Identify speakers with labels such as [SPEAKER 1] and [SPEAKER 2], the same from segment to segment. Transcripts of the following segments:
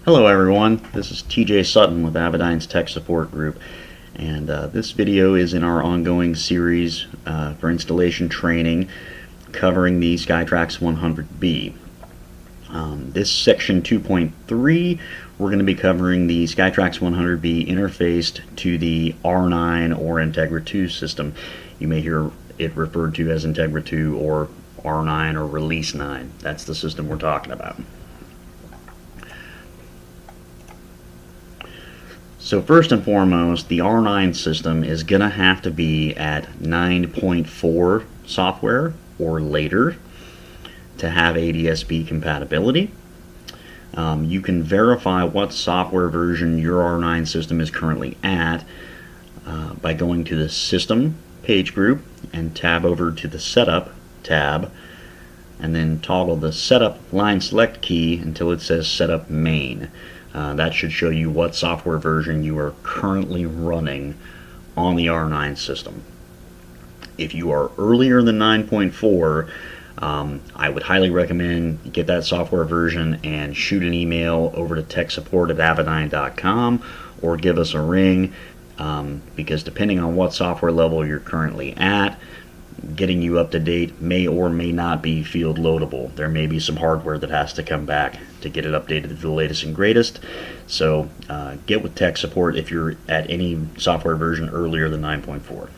[SPEAKER 1] Hello everyone, this is TJ Sutton with Avidyne's Tech Support Group, and this video is in our ongoing series for installation training covering the SkyTrax 100B. This section 2.3, we're going to be covering the SkyTrax 100B interfaced to the R9 or Integra 2 system. You may hear it referred to as Integra 2 or R9 or Release 9. That's the system we're talking about. So first and foremost, the R9 system is going to have to be at 9.4 software or later to have ADS-B compatibility. You can verify what software version your R9 system is currently at by going to the System page group and tab over to the Setup tab, and then toggle the Setup line select key until it says Setup Main. That should show you what software version you are currently running on the R9 system. If you are earlier than 9.4, I would highly recommend you get that software version and shoot an email over to techsupport@avidyne.com or give us a ring, because depending on what software level you're currently at, getting you up to date may or may not be field loadable. There may be some hardware that has to come back to get it updated to the latest and greatest. So get with tech support if you're at any software version earlier than 9.4.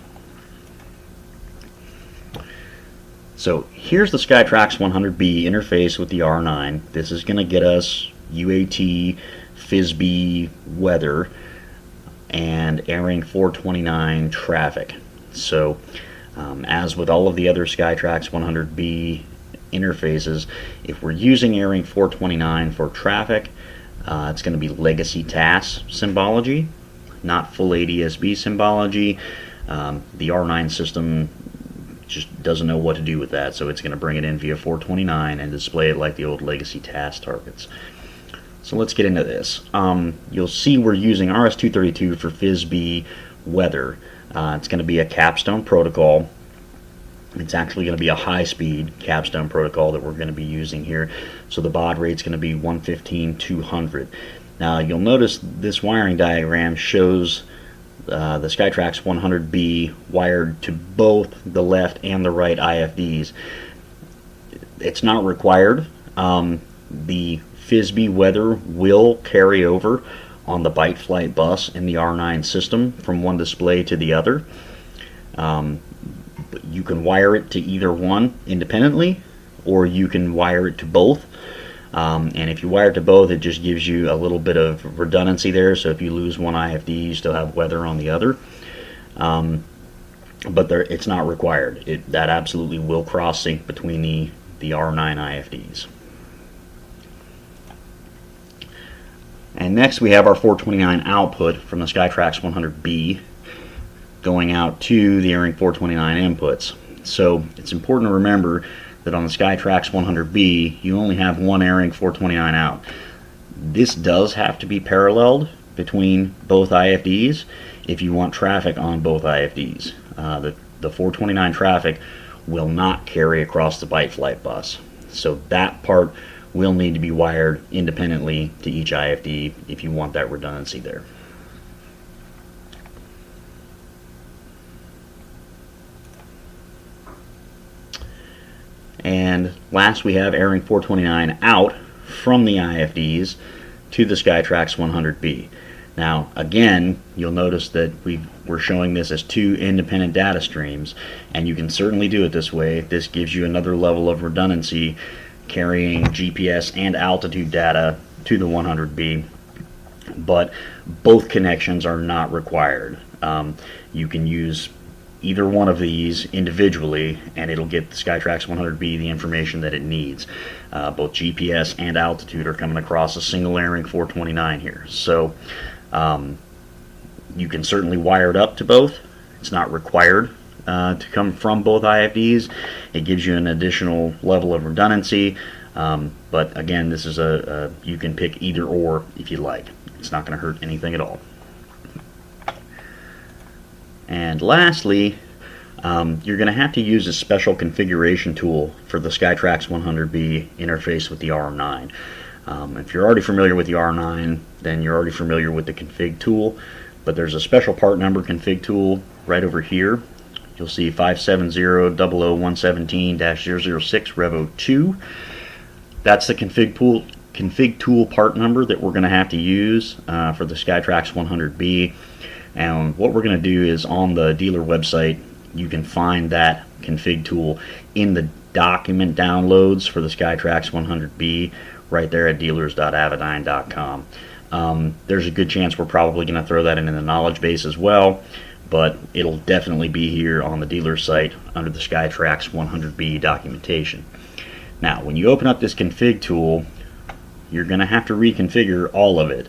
[SPEAKER 1] So here's the SkyTrax 100B interface with the R9. This is going to get us UAT, FISB weather, and ARINC 429 traffic. So as with all of the other SkyTrax 100B interfaces, if we're using ARINC 429 for traffic, it's going to be legacy TAS symbology, not full ADS-B symbology. The R9 system just doesn't know what to do with that, so it's going to bring it in via 429 and display it like the old legacy TAS targets. So let's get into this. You'll see we're using RS-232 for FISB weather. It's going to be a capstone protocol. It's actually going to be a high-speed capstone protocol that we're going to be using here. So the baud rate's going to be 115/200. Now you'll notice this wiring diagram shows the SkyTrax 100B wired to both the left and the right IFDs. It's not required. The FISB weather will carry over on the byte flight bus in the R9 system from one display to the other. But you can wire it to either one independently, or you can wire it to both. And if you wire it to both, it just gives you a little bit of redundancy there, so if you lose one IFD, you still have weather on the other. But it's not required. That absolutely will cross-sync between the R9 IFDs. And next we have our 429 output from the SkyTrax 100B going out to the ARINC 429 inputs. So it's important to remember that on the SkyTrax 100B you only have one ARINC 429 out. This does have to be paralleled between both IFDs if you want traffic on both IFDs. The 429 traffic will not carry across the byte flight bus. So that part will need to be wired independently to each IFD if you want that redundancy there. And last we have ARINC 429 out from the IFDs to the SkyTrax 100B. Now again, you'll notice that we're showing this as two independent data streams, and you can certainly do it this way. This gives you another level of redundancy, carrying GPS and altitude data to the 100B, but both connections are not required. You can use either one of these individually and it'll get the SkyTrax 100B the information that it needs. Both GPS and altitude are coming across a single ARINC 429 here. So you can certainly wire it up to both. It's not required to come from both IFDs. It gives you an additional level of redundancy, but again, this is you can pick either or if you like. It's not going to hurt anything at all. And lastly, you're going to have to use a special configuration tool for the SkyTrax 100B interface with the R9. If you're already familiar with the R9, then you're already familiar with the config tool, but there's a special part number config tool right over here. You'll see 570-00117-006 Revo 2. That's the config tool part number that we're going to have to use for the SkyTrax 100B. And what we're going to do is, on the dealer website, you can find that config tool in the document downloads for the SkyTrax 100B right there at dealers.avidyne.com. There's a good chance we're probably going to throw that in the knowledge base as well, but it'll definitely be here on the dealer site under the SkyTrax 100B documentation. Now, when you open up this config tool, you're going to have to reconfigure all of it.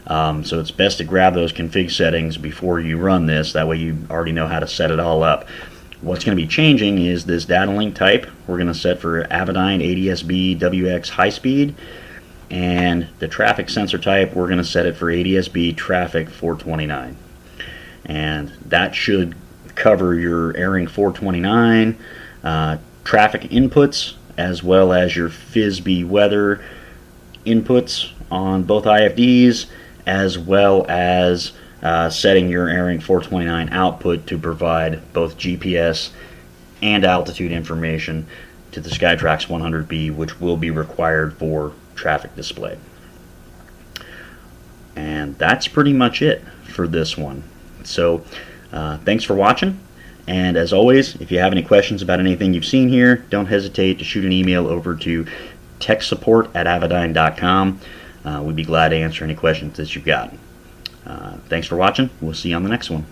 [SPEAKER 1] So it's best to grab those config settings before you run this. That way you already know how to set it all up. What's going to be changing is this data link type. We're going to set for Avidyne ADSB WX high speed, and the traffic sensor type, we're going to set it for ADSB traffic 429. And that should cover your airing 429 traffic inputs, as well as your FSB weather inputs on both IFDs, as well as setting your airing 429 output to provide both GPS and altitude information to the SkyTrax 100B, which will be required for traffic display. And that's pretty much it for this one. So thanks for watching, and as always, if you have any questions about anything you've seen here, don't hesitate to shoot an email over to techsupport@avidyne.com. We'd be glad to answer any questions that you've got. Thanks for watching. We'll see you on the next one.